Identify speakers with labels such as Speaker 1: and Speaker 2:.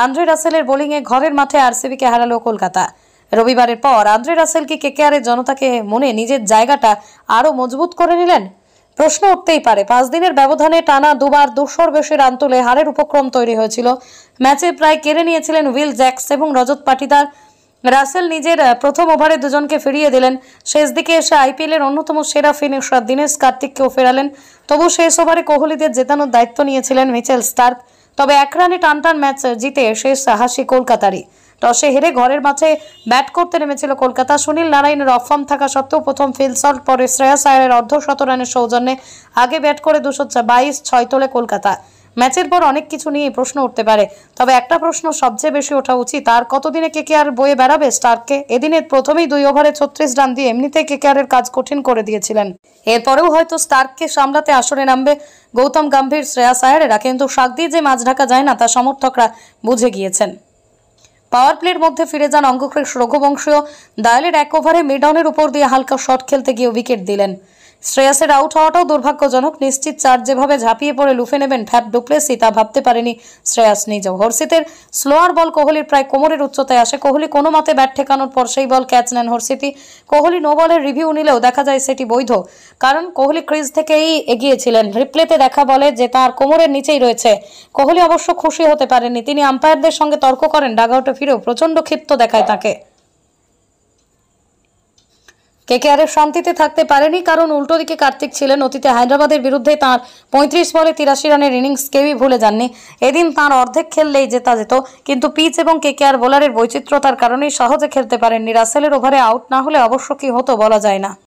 Speaker 1: Andre রাসেলের বোলিংয়ে ঘরের মাঠে আরসিবিকে হারালো কলকাতা। রবিবারের পর আন্দ্রে রাসেল কি কেকেআরের জনতাকে মনে নিজের জায়গাটা আরও মজবুত করে নিলেন? প্রশ্ন উঠতেই পারে। 5 দিনের ব্যবধানে টানা দুবার 200-র বেশি রান তুলে হারের উপক্রম তৈরি হয়েছিল। ম্যাচে প্রায় কেড়ে নিয়েছিলেন উইল জ্যাক্স এবং রজত পাটিদার। রাসেল নিজের প্রথম ওভারে দুজনকে ফিরিয়ে দিলেন। শেষ দিকে এসে আইপিএলের অন্যতম সেরা ফিনিশার দীনেশ কার্তিককেও ফেরালেন। তবু শেষ ওভারে কোহলিদের জেতানোর দায়িত্ব নিয়েছিলেন মিচেল স্টার্ক। তবে এক রানে টানটান ম্যাচ জিতে শেষ হাসি কলকাতারই। টসে হেরে ঘরের মাঠে ব্যাট করতে নেমেছিল কলকাতা। সুনীল নারায়ণের অফ ফর্ম থাকা সত্ত্বেও প্রথম ফিল্ড শট, পরে শ্রেয়াস আয়ারের অর্ধশতরানের সৌজন্যে আগে ব্যাট করে 222 তোলে কলকাতা। ম্যাচের পর অনেক কিছু নিয়ে প্রশ্ন উঠতে পারে, তবে একটা প্রশ্ন সবচেয়ে বেশি ওঠা উচিত, আর কতদিনে কেকেআর বয়ে বেড়াবে স্টার্ককে? এদিনের প্রথমেই 2 ওভারে 36 রান দিয়ে এমনিতেই কেকেআরের কাজ কঠিন করে দিয়েছিলেন। এরপরেও হয়তো স্টার্ককে সামলাতে আসরে নামবে গৌতম গম্ভীর, শ্রেয়াস আয়ারেরা, কিন্তু শাক দিয়ে যে মাছ ঢাকা যায় না তা সমর্থকরা বুঝে গিয়েছেন। পাওয়ার প্লের মধ্যে ফিরে যান অঙ্গক্রিস রঘুবংশীয়। দায়ালের 1 ওভারে মিডঅনের উপর দিয়ে হালকা শট খেলতে গিয়ে উইকেট দিলেন। শ্রেয়াসের আউট হওয়াটাও দুর্ভাগ্যজনক। নিশ্চিত চার যেভাবে ঝাঁপিয়ে পড়ে লুফে নেবেন ফ্যাফ ডু প্লেসি তা ভাবতে পারেনি শ্রেয়াস নিজেও। হর্ষিতের স্লোয়ার বল কোহলির প্রায় কোমরের উচ্চতায় আসে। কোহলি কোনো মতে ব্যাট ঠেকানোর পর সেই বল ক্যাচ নেন হর্ষিতি। কোহলি নো বলের রিভিউ নিলেও দেখা যায় সেটি বৈধ, কারণ কোহলি ক্রিজ থেকেই এগিয়েছিলেন। রিপ্লেতে দেখা বলে যে তার কোমরের নিচেই রয়েছে। কোহলি অবশ্য খুশি হতে পারেননি। তিনি আম্পায়ারদের সঙ্গে তর্ক করেন। ডাগআউটে ফিরেও প্রচণ্ড ক্ষিপ্ত দেখায় তাকে। কেকেআরের শান্তিতে থাকতে পারেনি, কারণ উল্টো দিকে কার্তিক ছিলেন। অতীতে হায়দ্রাবাদের বিরুদ্ধে তাঁর 35 বলে 83 রানের ইনিংস কেউই ভুলে যাননি। এদিন তাঁর অর্ধেক খেললেই জেতা যেত, কিন্তু পিচ এবং কেকেআর বোলারের বৈচিত্র্যতার কারণেই সহজে খেলতে পারেননি। রাসেলের ওভারে আউট না হলে অবশ্য কি হতো বলা যায় না।